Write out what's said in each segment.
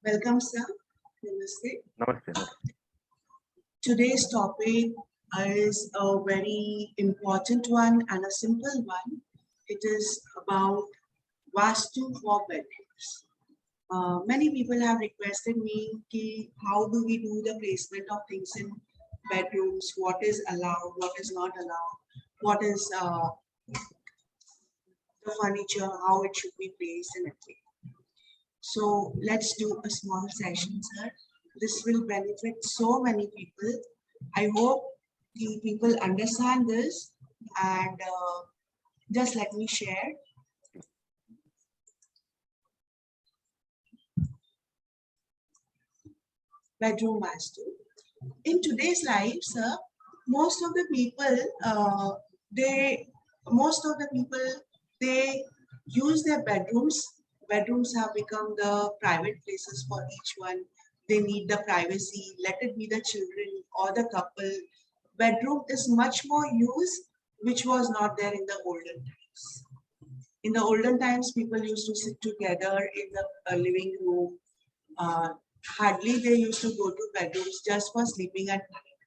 Welcome, sir. Namaste. Namaste. Today's topic is a very important one and a simple one. It is about Vastu for bedrooms. Many people have requested me ki how do we do the placement of things in bedrooms, what is allowed, what is not allowed, what is the furniture, how it should be placed and everything. So let's do a small session, sir. This will benefit so many people. I hope the people understand this and just let me share. Bedroom Vastu. In today's life, sir, most of the people they use their bedrooms. Bedrooms have become the private places for each one. They need the privacy, let it be the children or the couple. Bedroom is much more used, which was not there in the olden times. In the olden times, people used to sit together in the living room. Hardly they used to go to bedrooms just for sleeping at night.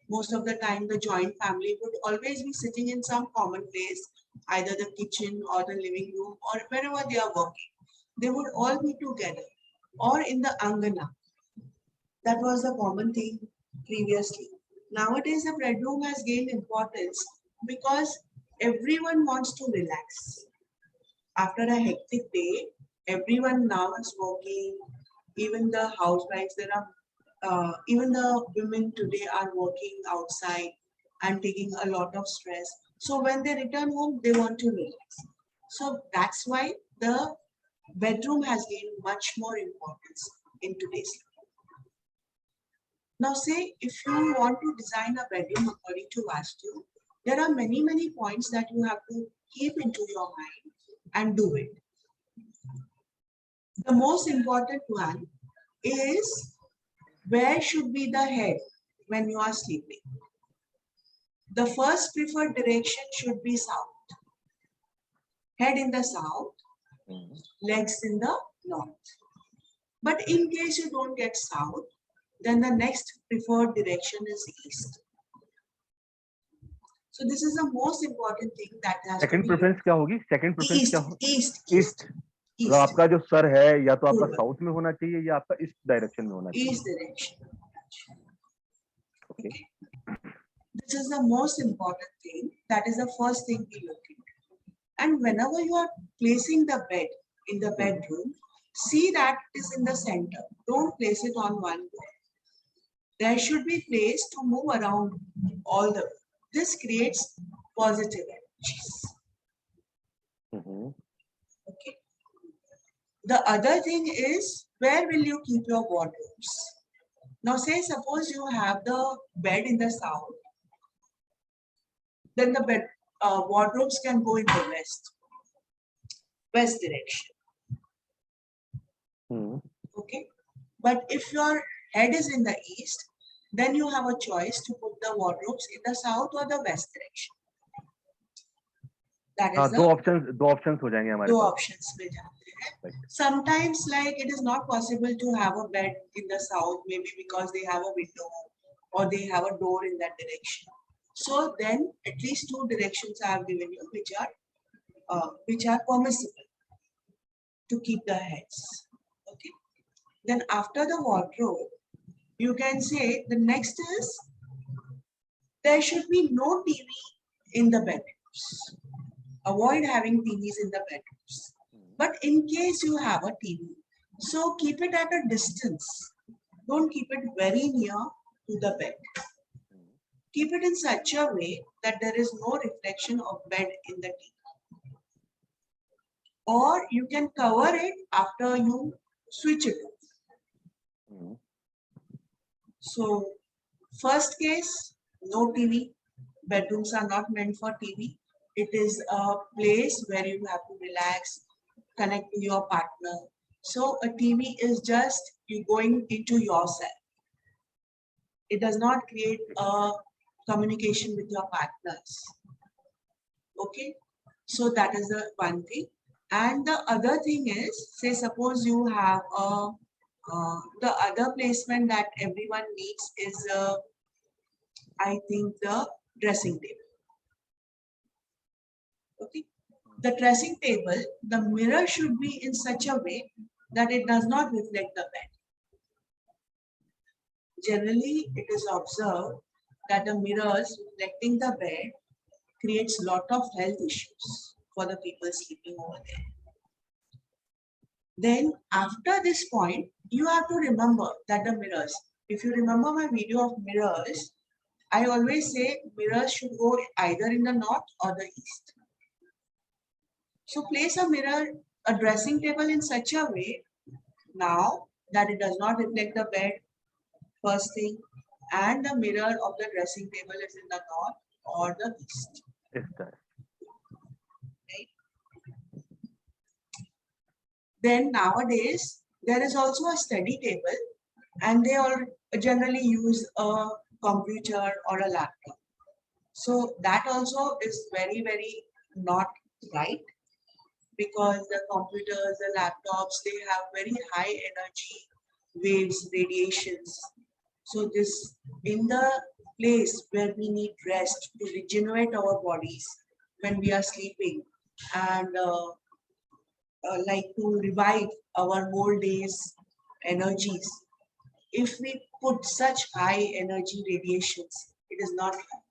Most of the time, the joint family would always be sitting in some common place, either the kitchen or the living room or wherever they are working. They would all be together or in the angana. That was the common thing previously. Nowadays, the bedroom has gained importance because everyone wants to relax. After a hectic day, everyone now is working. Even the housewives, even the women today are working outside and taking a lot of stress. So when they return home, they want to relax. So that's why the bedroom has gained much more importance in today's life. Now say if you want to design a bedroom according to Vastu, there are many points that you have to keep into your mind and do it. The most important one is where should be the head when you are sleeping. The first preferred direction should be south. Head in the south, legs in the north. But in case you don't get south, then the next preferred direction is east. So this is the most important thing that has second to be preference क्या होगी? Second preference क्या होगी? East. मतलब आपका जो sir है या तो आपका साउथ में होना चाहिए या आपका ईस्ट डायरेक्शन में होना चाहिए. East direction. Okay. This is the most important thing. That is the first thing we look into. And whenever you are placing the bed in the bedroom, see that it is in the center. Don't place it on one wall. There should be place to move around all the way. This creates positive energies. Okay. The other thing is, where will you keep your wardrobes? Now say suppose you have the bed in the south, then the bed wardrobes can go in the west direction. Okay. But if your head is in the east, then you have a choice to put the wardrobes in the south or the west direction. That is दो options हो जाएंगे हमारे दो पास. options में जाते हैं. Sometimes like it is not possible to have a bed in the south, maybe because they have a window or they have a door in that direction. So then at least two directions I have given you which are permissible to keep the heads. Okay. Then after the wardrobe, you can say the next is there should be no TV in the bedrooms. Avoid having TVs in the bedrooms. But in case you have a TV, so keep it at a distance. Don't keep it very near to the bed. Keep it in such a way that there is no reflection of bed in the TV. Or you can cover it after you switch it off. So, first case, no TV. Bedrooms are not meant for TV. It is a place where you have to relax, connect to your partner. So, a TV is just you going into yourself. It does not create a communication with your partners. Okay, so that is the one thing. And the other thing is, say suppose you have a The other placement that everyone needs is, I think, the dressing table. Okay, the dressing table, the mirror should be in such a way that it does not reflect the bed. Generally, it is observed that the mirrors reflecting the bed creates lot of health issues for the people sleeping over there. Then after this point, you have to remember that the mirrors, if you remember my video of mirrors, I always say mirrors should go either in the north or the east. So place a mirror, a dressing table in such a way now that it does not reflect the bed, first thing, and the mirror of the dressing table is in the north or the east. Right? Then nowadays, there is also a study table, and they all generally use a computer or a laptop. So that also is very, very not right, because the computers, the laptops, they have very high energy waves, radiations. So this, in the place where we need rest to regenerate our bodies when we are sleeping, and like to revive our whole day's energies, if we put such high energy radiations, it is not right.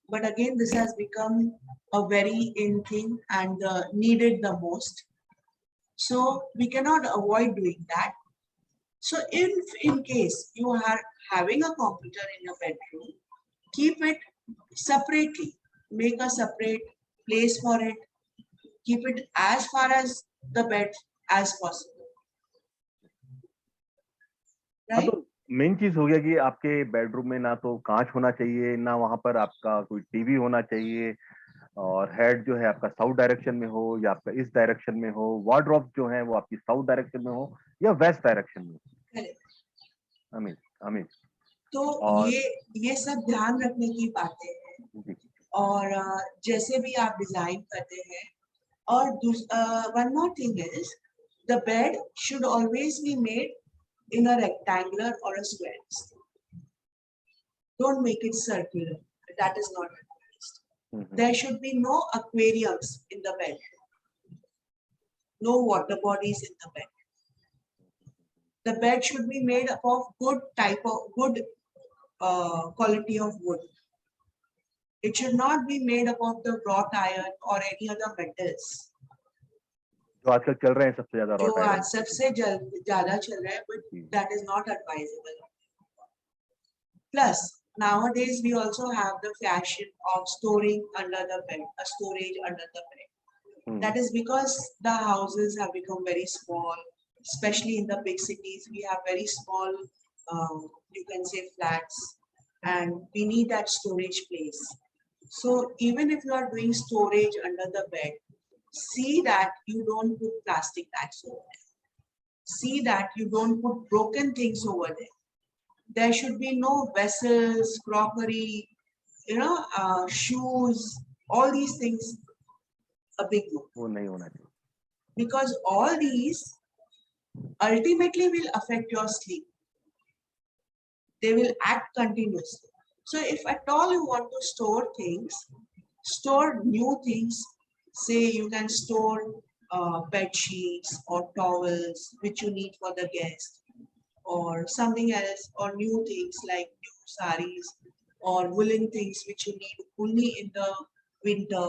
But again, this has become a very in thing and needed the most. So we cannot avoid doing that. So if in case you are having a computer in your bedroom, keep it separately. Make a separate place for it. Keep it as far as the bed as possible. Right? तो main चीज हो गया कि आपके bedroom में ना तो कांच होना चाहिए, ना वहां पर आपका कोई टीवी होना चाहिए, और हेड जो है आपका साउथ डायरेक्शन में हो या आपका इस डायरेक्शन में हो, वार्डरोब जो है वो आपकी साउथ डायरेक्शन में हो या वेस्ट डायरेक्शन में हो। अमीन तो ये सब ध्यान रखने की बातें हैं। और जैसे भी आप डिजाइन करते हैं, और one more thing is the bed should always be made in a rectangular or a square. Don't make it circular. That is not advised. There should be no aquariums in the bed. No water bodies in the bed. The bed should be made up of good quality of wood. It should not be made up of the wrought iron or any other metals. जो आजकल चल रहे हैं सबसे ज्यादा जो आज सबसे ज्यादा चल रहा है, but that is not advisable. Plus, nowadays we also have the fashion of storing under the bed, a storage under the bed. That is because the houses have become very small, especially in the big cities. We have very small, you can say, flats, and we need that storage place. So even if you are doing storage under the bed, see that you don't put plastic bags over there. See that you don't put broken things over there. There should be no vessels, crockery, shoes, all these things. A big no. वो नहीं होना चाहिए. Because all these ultimately will affect your sleep. They will act continuously. So if at all you want to store things, store new things. Say you can store bed sheets or towels which you need for the guest, or something else, or new things like new saris or woolen things which you need only in the winter.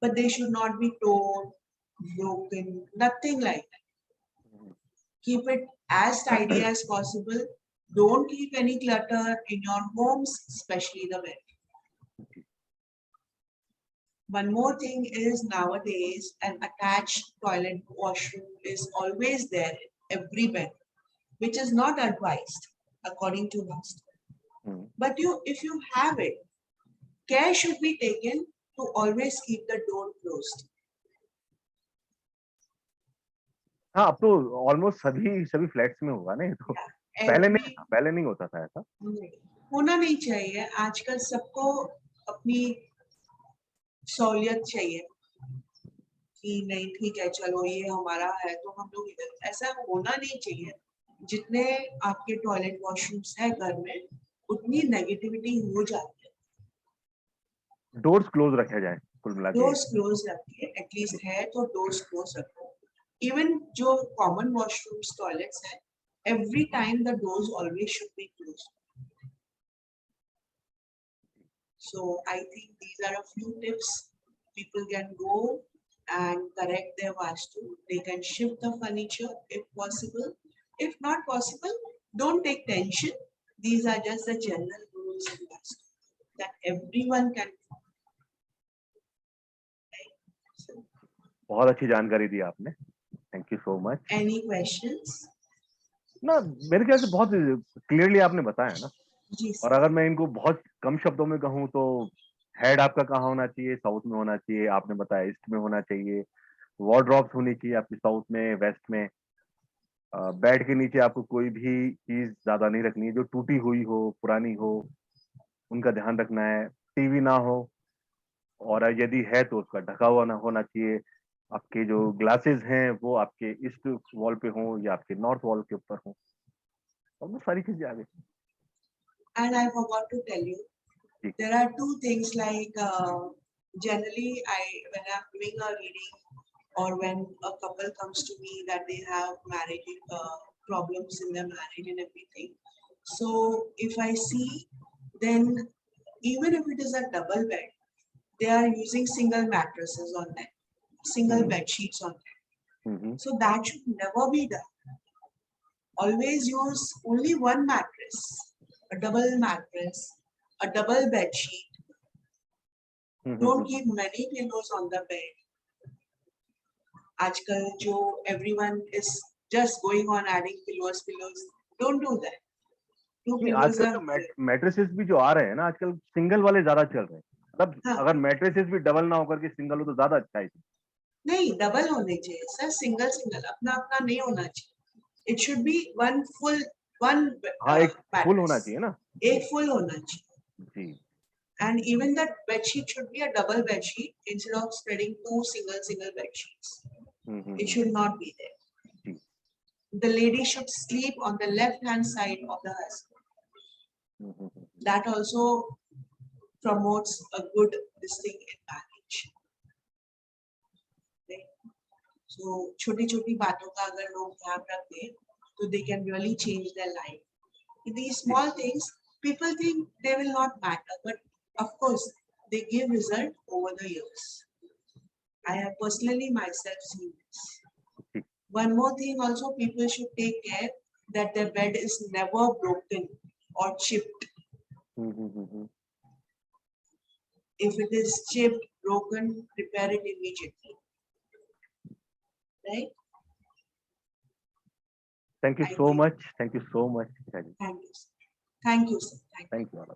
But they should not be torn, broken, nothing like that. Keep it as tidy as possible. Don't keep any clutter in your homes, especially the bed. One more thing is, nowadays an attached toilet washroom is always there in every bed, which is not advised according to Vastu. But if you have it, care should be taken to always keep the door closed. हाँ, अब तो almost सभी flats में होगा ना, तो पहले नहीं होता था ऐसा. होना नहीं चाहिए. आजकल सबको अपनी सहूलियत चाहिए कि नहीं ठीक है चलो ये हमारा है तो हम लोग इधर, ऐसा होना नहीं चाहिए। जितने आपके टॉयलेट वॉशरूम्स है घर में उतनी नेगेटिविटी हो जाती है। डोर्स क्लोज रखे जाए कुल मिला के। डोर्स क्लोज रखिए, एटलीस्ट है तो डोर्स क्लोज रखो। इवन जो कॉमन वॉशरूम्स टॉयलेट्स है, every time the doors always should be closed. So I think these are a few tips. People can go and correct their vastu. They can shift the furniture if possible. If not possible, don't take tension. These are just the general rules in vastu that everyone can follow. So, बहुत अच्छी जानकारी दी आपने, thank you so much. any questions? ना मेरे ख्याल से बहुत clearly आपने बताया ना। जी और अगर मैं इनको बहुत कम शब्दों में कहूँ तो हेड आपका कहाँ होना चाहिए, साउथ में होना चाहिए, आपने बताया ईस्ट में होना चाहिए, वार्डरोब्स होनी चाहिए आपकी साउथ में, वेस्ट में, बेड के नीचे आपको कोई भी चीज ज्यादा नहीं रखनी है जो टूटी हुई हो, पुरानी हो, उनका ध्यान रखना है, टीवी ना हो, और यदि है तो उसका ढका हुआ ना होना चाहिए, आपके जो ग्लासेस हैं वो आपके ईस्ट वॉल पे हों या आपके नॉर्थ वॉल के ऊपर हों, और वो सारी चीजें आ गई। And I forgot to tell you, there are two things like generally when I'm doing a reading or when a couple comes to me that they have marriage problems in their marriage and everything. So if I see, then even if it is a double bed, they are using single mattresses on them, single bed sheets on them. So that should never be done. Always use only one mattress, a double mattress, a double bed sheet. Don't keep many pillows on the bed. आजकल जो everyone is just going on adding pillows, don't do that. Two नहीं, pillows आजकल are जो mattresses भी जो आ रहे हैं ना, आजकल सिंगल वाले ज्यादा चल रहे हैं। मतलब हाँ, अगर मैट्रेसेस भी डबल ना होकर के सिंगल हो तो ज्यादा अच्छा है। नहीं डबल होने चाहिए सर, सिंगल अपना अपना नहीं होना चाहिए। It should be one full one हाँ, एक फुल होना mattress. चाहिए ना एक full होना चाहिए। जी। And even that bed sheet should be a double bed sheet instead of spreading two single bed sheets. It should not be there. Ji. The lady should sleep on the left hand side of the husband. That also promotes a good this thing in marriage. Right? So छोटी छोटी बातों का अगर लोग ध्यान रखें तो they can really change their life. These small things people think they will not matter, but of course they give result over the years. I have personally myself seen this. One more thing also, people should take care that their bed is never broken or chipped. If it is chipped, broken, repair it immediately. Right? Thank you so much. Thank you so much. Thank you, sir. Thank you, sir. Thank you.